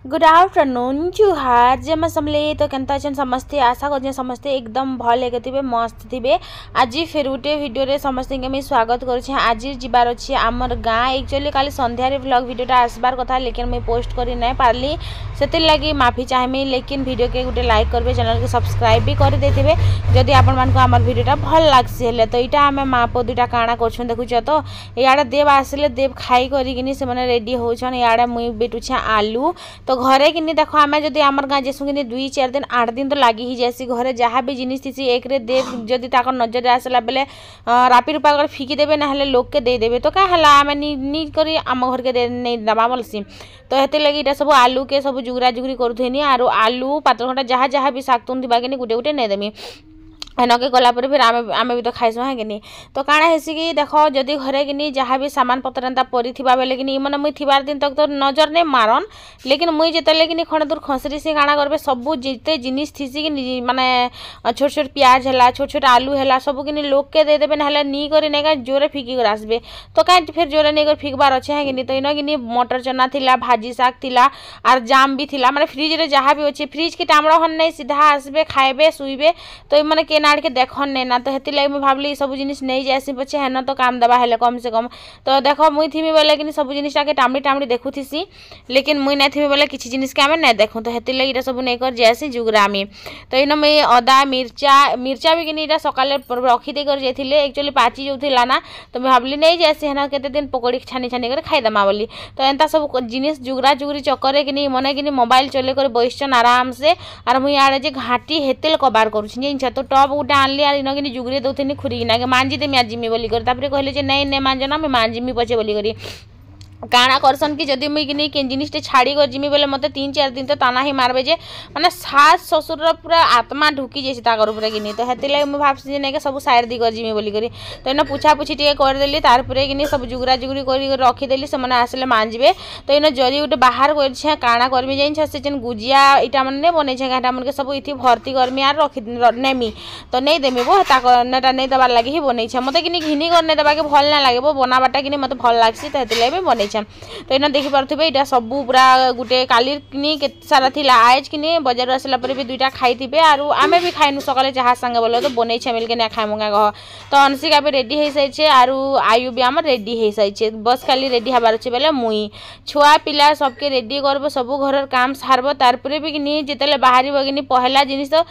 Good afternoon जुहार जेमा समले तो केनता छन समस्ते आशा कर समस्ते एकदम भल थे मस्त थे। आज फिर गोटे वीडियो रे समस्त के स्वागत करुच्छे। आज जीवार अच्छे आमर गाँ एक्चुअली काली संध्यारे व्लॉग वीडियोटा आसबार कथा लेकिन मुझे पोस्ट कर नहीं पार्ली से लगी माफी चाहमी। लेकिन वीडियो के गोटे लाइक करेंगे चैनल के सब्सक्राइब भी कर देते जदि आपण वीडियोटा भल लगे। तो यहाँ आम माँ पो दुटा काଣା कर देखुच तो इे देव आसिले देव खाई करी से रेडी होचन। इे मुई बेटुछे आलू तो घरे कि देख आम जब आम गाँ जेसु कि 2-4 दिन 8 दिन तो लगी ही जासी घरे जहाँ भी जिनिस थी एक देव जदि नजर आसला बेले रापी रूपा कर फिकी देवे ना लोक के देदेवे तो क्या है आम नी करी आम घर के नहीं दबा बोलसी। तो हेते लगी इटा सब आलू के सब जुगरा जुगरी करूथेनी आरो आलू पातल घंटा जहाँ जहाँ भी शाग तुन थी गोटे गोटे नहीं देमी नके गलापर फिर आम भी तो खाइसु है कि तो काଣା हेसी कि देख जदि घरे कि जहाँ भी सामान पतर एंता पड़ी बेले कि मैंने मुई थिबार दिन तक तो नजर नहीं मारन। लेकिन मुई जिते कि खंडे दूर खसरी से काଣା करबे सबू जिते जिनिस थीसी कि माने छोट छोट प्याज है छोट छोट आलू है सब कि लोक के देदेवे ना नी कर नहीं जोरे फिकी कर आसबे तो कहीं फिर जोरे नहीं कर फिकबार अच्छे है कि तो इन कि मटर चना थिला भाजी शाग थिला आर जाम भी थिला माने फ्रिज रे जहाँ भी अच्छे फ्रिज के टामड़ा हन नहीं सीधा आसबे खाइबे सुइबे तो मैंने के नाड़ के देखन नहीं ना तो हेती लगे मुझे भावली सब जिनिस नहीं जासी पछे है ना तो काम दबा है कम से कम। तो देख मुई थी बेले कि सब जिनिसटा के टामड़ी टामड़ी देखुथी लेकिन मुई नहीं थी बेले किसी जिनिस के आम नहीं देखूँ तो हेती लगे सब नहीं कर जासी जुगरामी। तो इन मुई अदा मिर्चा भी कि सकाले रखी दे कर जाइए एक्चुअली पाची जो थी ना तो मैं भावली नहीं जासी है ना केते दिन पकड़ी छानी छानी कर खाईदेमा बोली। तो एंता सब जिनिस जुगरा जुगरी चक्कर कि मन कि मोबाइल चले कर बसन आराम से आर मुई आड़े घाटी हेतेल कबार करुँच तो टप गोटे आनली आर इन कि जुगरी दौनी खुरीना के मांजी देमी आज जिमी बोली कर कहले नहीं नहीं मांजना मैं मांजिमी पचे बोली करी काଣା करसन कि जदि मुई कि केन जिनिसटे छाड़ी कर जिमी बोले मते 3-4 दिन तो ताना ही मारबे जे माने सास ससुर पूरा आत्मा ढुकी जेसी ताकर ऊपर कि तो हेते ले मुई भाबसी जे नै के सब साइड दी कर जिमी बोली करी तो इन पूछा पूछी टिके कर देली तार परे कि सब जुगरा जुगरी करी रखी देली से माने आसले मांजबे। तो इन जदि गोटे बाहर कर छे काଣା करमी जाइन छे से जेन गुजिया इटा माने बनै छे गाटा मन के सब इथि भर्ती करमी आर रखी नेमी तो नहीं देमी वो ताकर नेटा नहीं दबार लागि ही बनै छे मते कि घिनी कर नै दबा के भल ना लागे वो बनाबाटा कि मते भल लागसी तो हेते ले बनै तो इन देखी पारे यहाँ सबू पूरा गोटे काली कि सारा थी आज कि बजार आसला भी दुईटा खाई आर आम भी खाइनु सकाले चाह सांगे बोले तो बनई छे मिलके ना खाइमुगा कह। तो अनसिका भी रेडी हो सारी आरु आयु भी आम रेडी हो सारी बस खाली रेडी हबार अच्छे बेले मुई छुआ पिला सबके रेडी करब सब घर काम सारब तारपर भी कि जिते बाहर कि पहला जिनिस तो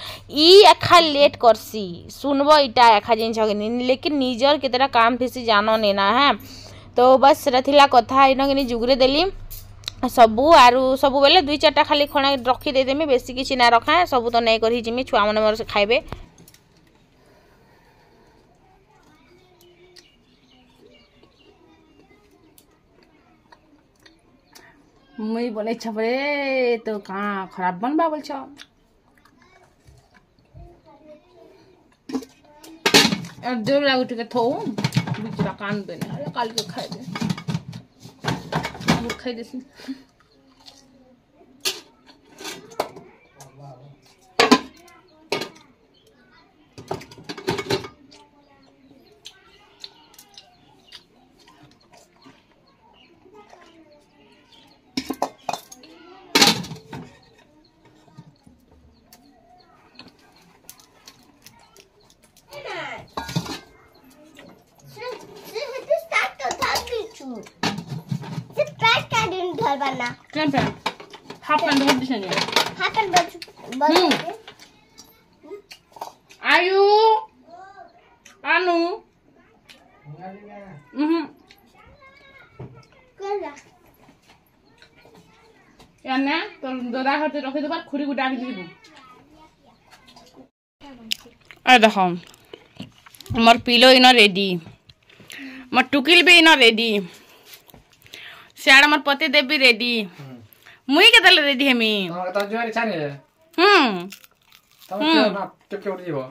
एखा लेट करसी सुनब इटा एखा जिन लेकिन निजर केतेटा काम थी जान नहीं ना है। तो बस रथिला कथा इन कि जुगरे देली सबू आरु सबू बेले 2-4टा खाली खणा रखी देदेमी बेसी किसी ना रखा सबू तो नहीं कर जिमी छुआ मैंने मोर खाइबे। मुई बने छबरे तो कहाँ खराब बनबा बोल छ देर लागू टिके थो बिचरा कान देने काल के खाए दे खाई देसी ट्रेन हाफ पैंट बहुत दिशा नहीं हाफ पैंट आयु अनु याने तो दादा हाथे रखे देबा खुरी गुटा के दिबो आ देखो मोर पिलो इन रेडी मोर टुकिल भी इन रेडी सियाड़ा मोर पति देव भी रेडी मुई के तले रेडी हेमी त जोरी छानी त ना टके उठ जीवो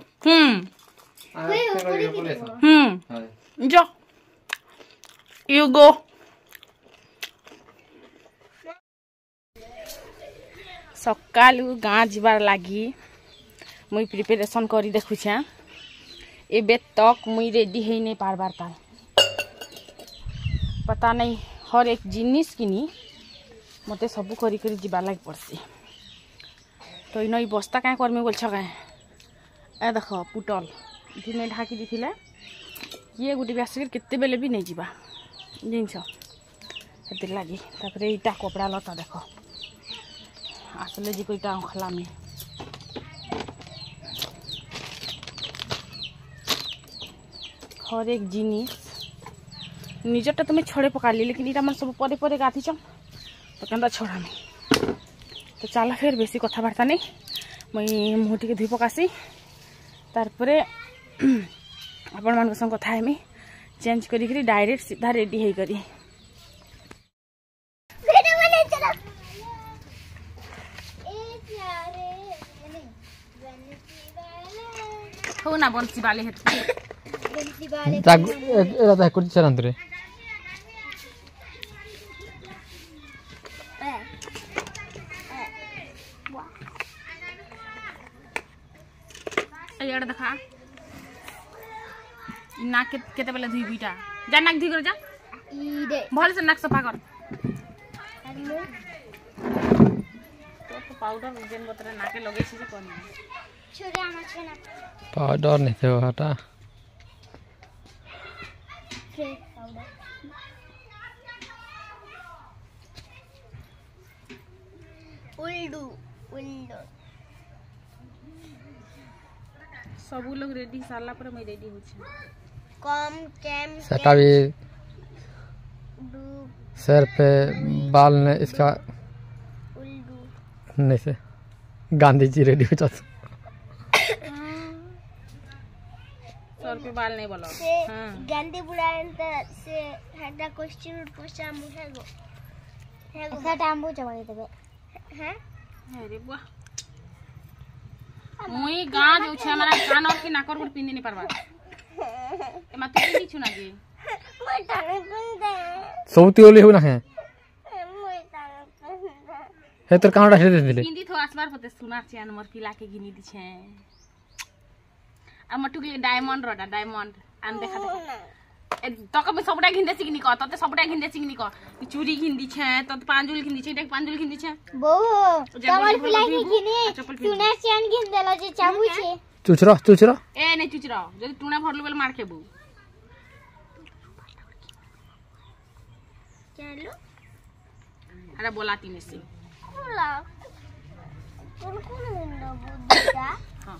जो यू गो सकालू गाँ जीवार लगी मुई प्रिपेरेसन करी देखुछे एबे तक मुई रेडी है नहीं पारबार ताल पता नहीं हर एक जिनिस किनी मते सब करी करी जीवा लग पड़सी तो इन बस्ता क्या करमी बोल क्या ए देख पुटल इधर में ढाकी दी ये गोटे भी आसिक केते बेले भी नहीं जीवा जिनस से लगी तापर इटा कपड़ा लता देख आसले जी कोईटा खलामी हर एक जिनिस निजरटा तुम्हें छड़े पकाली लेकिन इटा मन सब परे परे गाथी तो क्या छड़ामी तो चल फिर बेसी कथबार्ता नहीं मुई मुँह टे धुई पकासी तारपरे आपण मान संग कथा हेमी चेंज करी डायरेक्ट सीधा रेडी है करी हो ना बंसी वाले है एरा कुछ चरंतरे यार देखा नाक केते बेले धुई बीटा जा नाक धुई कर जा भल से नाक सफा कर तो पाउडर जेन बतरे नाके लगे छी कोन छोरे आमा छना पाउडर नहीं थे हटा पाउडर उल्डू उल्डू सब लोग रेडी साला पर मैं रेडी हो छी कम कैम सेटा भी सर पे बाल ने इसका उल्डू नहीं से गांधी जी रेडी हो जाते सर पे बाल नहीं बोलो से गांधी बुढ़ाएंता से हटा क्वेश्चन पूछा मुझे गो ऐसा टाइम वो जवाब देबे हैं अरे वाह मुई गां जो छे हमरा कान और की नाकर गुड पिंदी नहीं परवा ए मत पिंदी छु ना जी मैं ताने पिंदे सौती ओली हो ना है मैं ताने पिंदे हे तर कांडा हे दे दिले पिंदी थो आसबार पते सुनार छे नंबर पिला के गिनी दी छे आ मटुक डायमंड रोडा डायमंड आन देखा देखा तो कभी सबडा घिंदे सिगनी को तो सबडा घिंदे सिगनी को चूड़ी घिंदी छे तो पांजुल घिंदी छे देख पांजुल घिंदी छे बो तमर पिला की गिनी सुना चैन घिन देलो जे चाबू छे चुचरा ए नै चुचरा जदी टुना भरलु बेल मार खेबू चलो अरे बोलाती में से बोला कौन मुंडा बुद्धा हां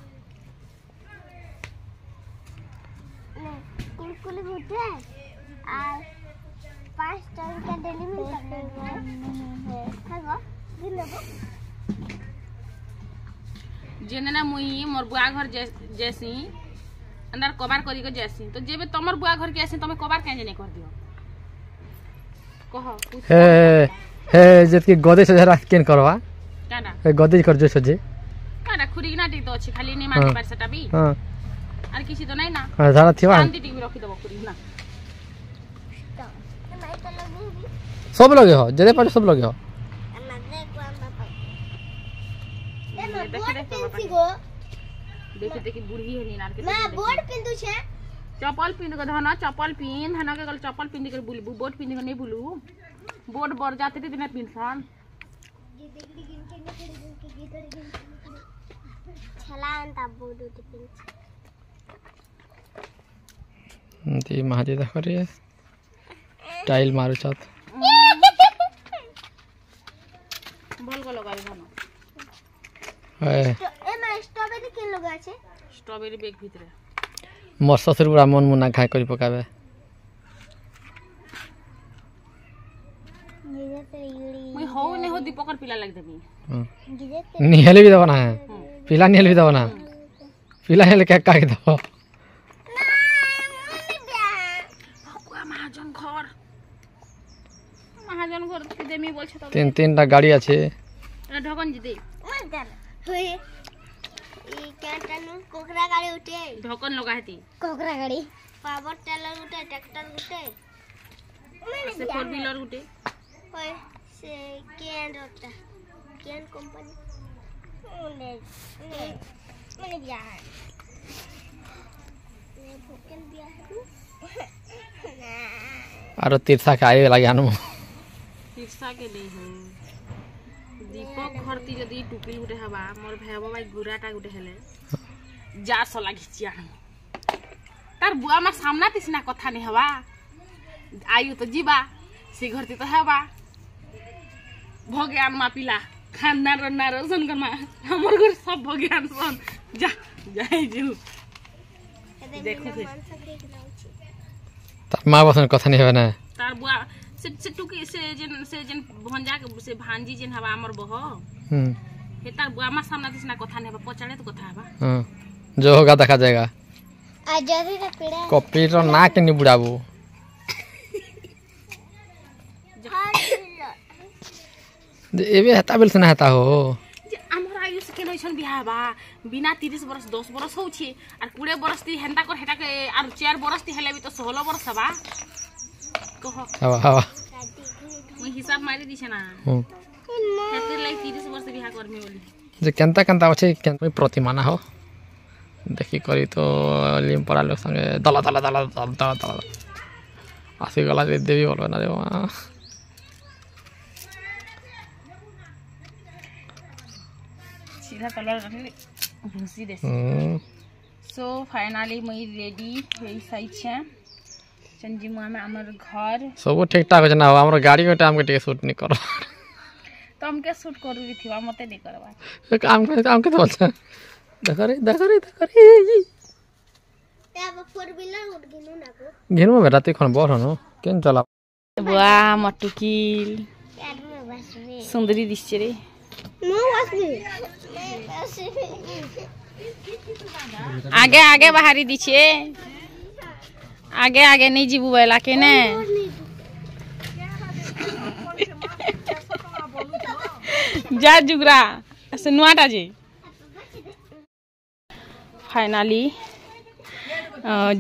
कुलकुल बुद्धा आ 5 टाइम का डेली में करने है हागो गिनबो जेने ना मुई मोर बुआ घर जैसी अंदर कबार करी के जैसी तो जेबे तमर बुआ घर के ऐसे तमे कबार काहे नहीं कर दियो कहो हे जत के गदे से जरा केन करवा काडा हे गदे कर जो सजे काडा खुरी ना टी तो अछि खाली नहीं माने पर सेटा भी हां आर किसी तो नहीं ना हां जरा थिवा शांति टीवी रखी दबो खुरी ना मैं तो लगूंगी सब लगे हो जदे पर सब लगे हो मदे को हम पापा देखे देख पेंसी गो देखि देखि बुढ़ी है नीनार के मैं बोर्ड पिंदु छे चप्पल पिन के धना चप्पल पिन धना के गल चप्पल पिन के बुलबू बोट पिन के नहीं बुलू बोट बर जाते दिन पिन सन छलान ता बोर्ड पिन ती महाजी देखरी टाइल मारो चात बोल को लगाई धना ए मैं स्ट्रॉबेरी के लगा छे स्ट्रॉबेरी बेग भीतर मोर ससुर बुरा मन मुना खाए करी पकावे मैं हो ने हो दीपकर पिला लग देबी निहले भी दबना है पिला निहले भी दबना पिला निहले क्या का दबो महाजन घर देमी बोल छ त तीन टा गाड़ी আছে ढकन जी दे होय ई क्या टानु कोकरा गाड़ी उठे ढकन लगा हेती कोकरा गाड़ी पावर टेलर उठे ट्रैक्टर उठे से फोर व्हीलर उठे होय से केन रोटा केन कंपनी मैंने दिया है मैं भूकन दिया है आरो तीर्था के आए लगे आनु तीर्था के ले हो घरती जदी टुकिल गुटे हवा मोर भेब भाई गुराटा गुटे हेले जार सला घिचिया तार बुआ मार सामना तिसना कथा नहीं हवा आयु तो जीवा से घरती तो हवा भगवान मा पिला खाना रन्ना रसन करमा हमर घर सब भगवान सन जा जाई जू देखो फिर तार माँ बसन कथा नहीं है ना तार बुआ से टुकी से जन भंजा से भांजी जन हवा हमर बह हे तार बुआ मा सामना तिसना कथा नहीं हवा पचाड़े तो कथा हवा जो होगा देखा जाएगा आज जदी रे पीड़ा कॉपी रो ना के नहीं बुड़ाबू एबे हेता बेल से ना हेता हो जे हमर आयु से केनो छन बियाह बा बिना 30 बरस 10 बरस होछि आर 20 बरस ती हेंता कर हेटा के आर 4 बरस ती हेले भी तो 16 बरस बा कहो हवा मैं हिसाब मारी दिछे ना हेते लाइक 30 बरस बियाह करमी बोली जे केनता केनता अछि कोई प्रतिमा ना हो देखि करी तो लिम पड़ा लोग संगे दला दला दला दला दला आसी गला दे देवी बोलबे ना देवा सीधा कलर रखली भूसी दे सो फाइनली मैं रेडी होई साइ छे चंजी मुआ में हमर घर सब ठीक ठाक हो ना हमर गाड़ी के टाइम के शूट नहीं करो तो हम के शूट करू थिवा मते नहीं करबा काम के तो बोलता देखो रे ते अब 4 व्हीलर उठ गिनु ना को घेन में राती खन बोर हनो केन चला बुआ मटुकील यार में बसबे सुंदरी दिसचे रे मो बसबे आगे आगे बाहरी दीछे आगे आगे नहीं जीबू बेला के ने जा जुगरा से नुआटा जी फाइनली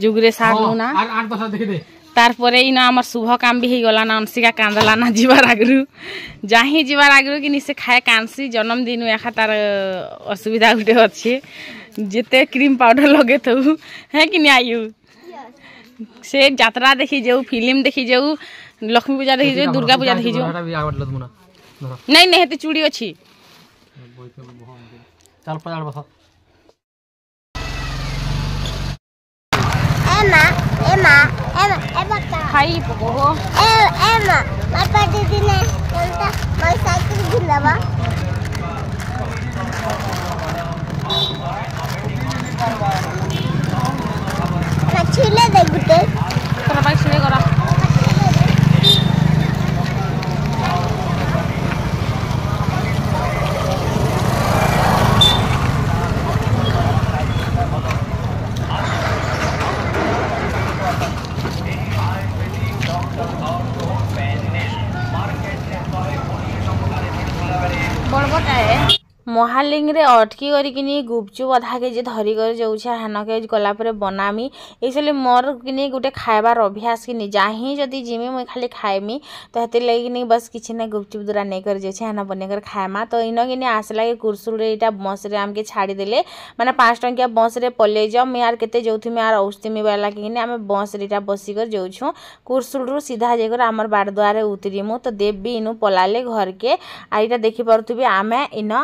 जुगरे सागनु ना 8 बस देखि दे तारपरे इना हमर शुभ काम भी ही गला ना अंशिका कांदला ना जीवार आगरु जाही जीवार आगरु कि निसे खाए कांसी जन्मदिन एखा तार असुविधा गुटे अछि जेते क्रीम पाउडर लगे तो है कि नहीं आयु से यात्रा देखि जाऊ फिल्म देखि जाऊ लक्ष्मी पूजा देखि जाऊ दुर्गा पूजा देखि जाऊ नहीं नहीं हेते चूड़ी अछि चल पजाड़ बस एमा खाई पको एमा पापा दीदी ने चलता मैं साइकिल गिनवा ना छिले दे गुटे तोरा बाइक छिले करा महालिंग रे अटकी करिकिनी गुपचुप अधा केजी धरी कर जाउछे हान के गला पर बनामी इसलिए मोर किनी गुटे खाइबार अभ्यास किनी जाही जदी जिमी मैं खाली खाइमी तो हेते लगिनी बस किछि ना गुपचुप दुरा नै कर जाउछे हान बने कर खाइमा तो इनो किनी आसला के कुरसुल रे इटा बस रे आम के छाड़ी देले माने 5 टंकिया बस रे पले जाओ मैं यार केते जाउथि मैं यार औस्तिमी वाला किनी आमे बस रेटा बसी कर जाउछु कुरसुल रु सीधा जे कर हमर बाड़ द्वारे उतरीमु तो देबी इनु पलाले घर के आइटा देखि परथुबी आमे इनो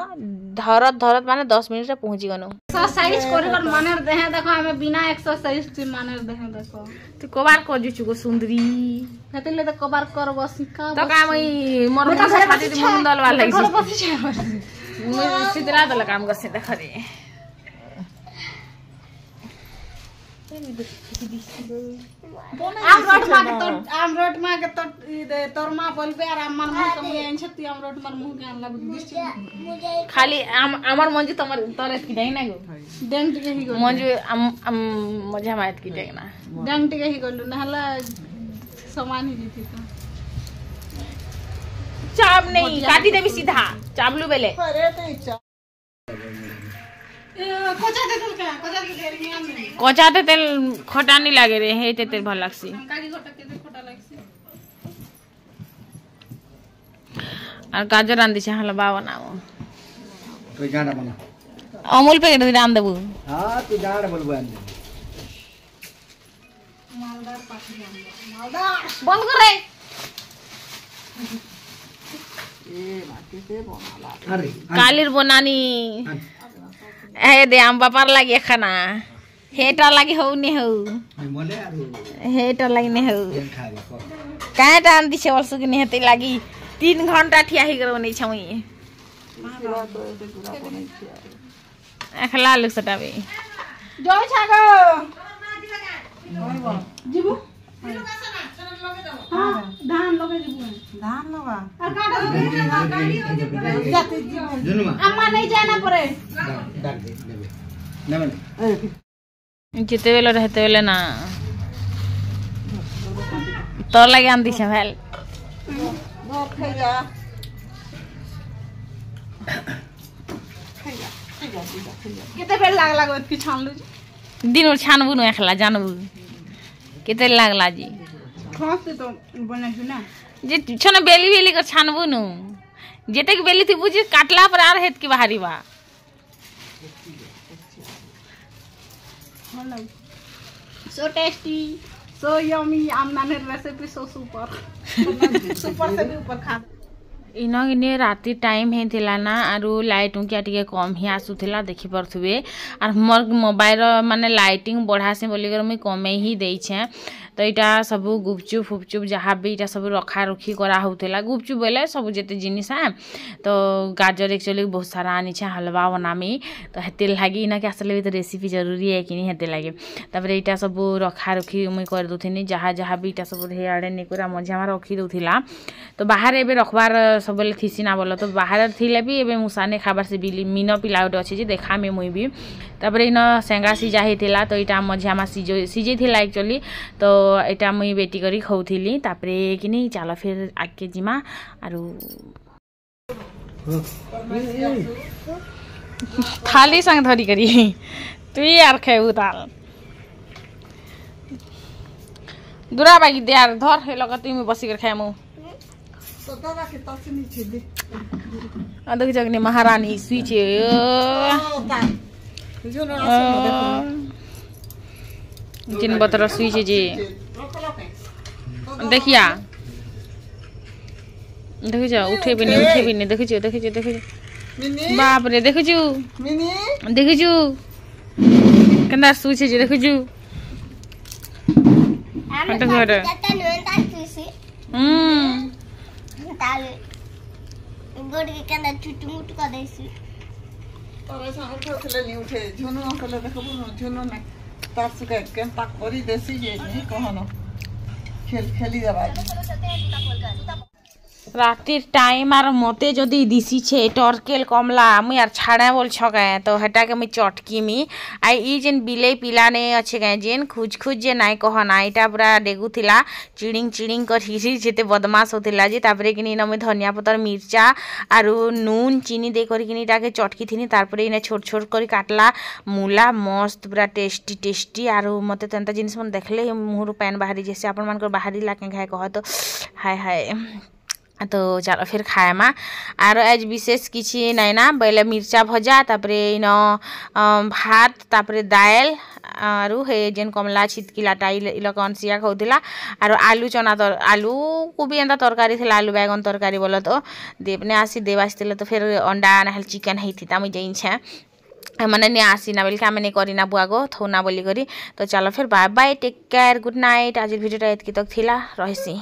धरत माने 10 मिनट रे पहुंची गनु एक्सरसाइज कर माने देहे देखो हमें बिना एक्सरसाइज से माने देहे देखो तू कबार कर जुछु को सुंदरी हेतले त कबार कर बसी का तो काम ई मोर मन से खाती त मुंडल वाला लागी मैं सिधरा दल काम करसे देख रे आम रोड मागे तो तोर मां बोलबे আর আমার মুখ তুমি এনছে তুই আম রোড মার মুখ গান লাগু দিছি খালি আমার মঞ্জু তোমার তোরে কি দেই না গো ড্যাং টিকে হি গো মঞ্জু মজা মাইত কি দেই না ড্যাং টিকে হি গলু না হলা समान ही थी तो चाप नहीं काटी देबी सीधा चाबलू बेले अरे तो कोचाते तेल खटा नहीं लागे रे हे तेल भल लागसी और गाजर आन दिछे हलवा बनाओ तो गाना बना अमूल पैकेट दे आन देबू हां तू गाना बोलबो आन दे मालदार पाठी आन मालदार बंद कर रे अरे कालीर बनानी ए दे हम बापार लागे खाना हेटर लागे हो ने हो मले आरो हेटर लागे ने हो तेल खाबे को काहे टान दिसे वर्ष कि हेते लागी 3 घंटा ठिया ही गरो नै छौ एखला लुक सटाबे जो छागो जीबू हां धान लगे जीबू धान लगा आ गाड़ी जाते जीबू जुनुमा अम्मा नहीं जाना पड़े डाक दे देबे ना माने जिते बेला रहते बेला ना तोर लागे आन दिसे भेल केते बेल लागला कि छानलु दिन छानबु न एखला जानबु केते लागला जी खास तो बनाइछु ना जे छन बेली बेली कर छानबु न जेते के बेली थी बुझी काटला पर आर हेत की बाहरी बा so tasty so yummy amnaner recipe so super super से भी ऊपर खा इनो इने राति टाइम हे थिला ना आरु लाइट उनके टिके कम ही आसुथिला देखि परथुबे आर मोर मोबाइल माने लाइटिंग बढ़ा से बोली कर मैं कमे ही देई छे तो इटा सब गुपचुप फुपचुप जहाँ भी इटा सब रखा रखी करा होतेला गुपचुप बोले सब जेते जिनिस है तो गाजर एक्चुअली बहुत सारा आनी छे हलवा बनामी तो हेते लागी इना के असले भी तो रेसिपी जरूरी है कि नहीं हेते लागे तापरे इटा सब रखा रखी मैं कर दोथिनी जहाँ जहाँ भी इटा सब हे आड़े निकुरा मझे हमार रखी दोथिला तो बाहर एबे रखबार सब बेले थिसी ना बोलो तो बाहर थिले भी एबे मुसाने खाबार से बिली मीनो पिलाउट अछि जे देखा में मुई भी तापरे इन सेंगा सिजा हेतिला तो इटा मझे हमार सिजे थिला एक्चुअली तो एटा मुई बेटी करी खौथिली तापरे किनी चलो फिर आके जिमा आरु थाली संग धरी करी तू यार खेउ ताल दुरा बागी दे यार धर हे लगती में बसी कर खामु तो दादा के तसनी छे दे अदक जगने महारानी सुइचे जो ना जिन बतर सुइचे जी देखिया देखि जा उठे भी नहीं देखि जो मिनी बाप रे देखि जो मिनी देखि जो कंदा सुइचे जी देखि जो आमे जाता नोंता तुसी ताले गोड़ के कंदा चुटू मुटू का देसी और ऐसा उठले नहीं उठे झुनु अंकल देखबो झुनु ना तार सुके केन ताक करी देसी जे नहीं कहनो खेली दबा रातिर टाइम आर मते जदि दिसी छे टर्केल कमला मुई यार छाड़े बोल छके तो हेटा के मुई चटकी मी आई ई जेन बिले पिलाने अच्छे गए जेन खुज जे नाइ कह ना इटा पूरा डेगु थिला चिड़िंग कर हिसी जेते बदमाश होतिला जी तापरे किनी न मुई धनिया पतर मिर्चा आरु नून चीनी दे कर किनी इटा के चटकी थिनी तारपरे इने छोट करी काटला मूला मस्त पूरा टेस्टी आरु मते तंता जिनिस मन देखले मुहरु पैन बाहरी जैसे आपन मान कर बाहरी लाके खाए कह तो हाय तो चलो फिर खाएमा आरो आज विशेष किसी नहीं ना पहले मिर्चा भजा तापरे इन भात तापरे दाल आरु हे जेन कमला छिटकिला टाई इलक अनसिया खाउथिला आरो आलू चना आलू को भी एंता तरकारी थिला आलू बैगन तरकारी बोलो तो देवने आसी देव आसथिले तो फिर अंडा ना चिकन हेथिता मुई जइन छे मैंने नहीं आसी ना बोल मैंने करीना बुआ गो थोना बोली करी तो चलो फिर bye bye take care good night आज भिडियोटा एतकी तक थिला रहिसी।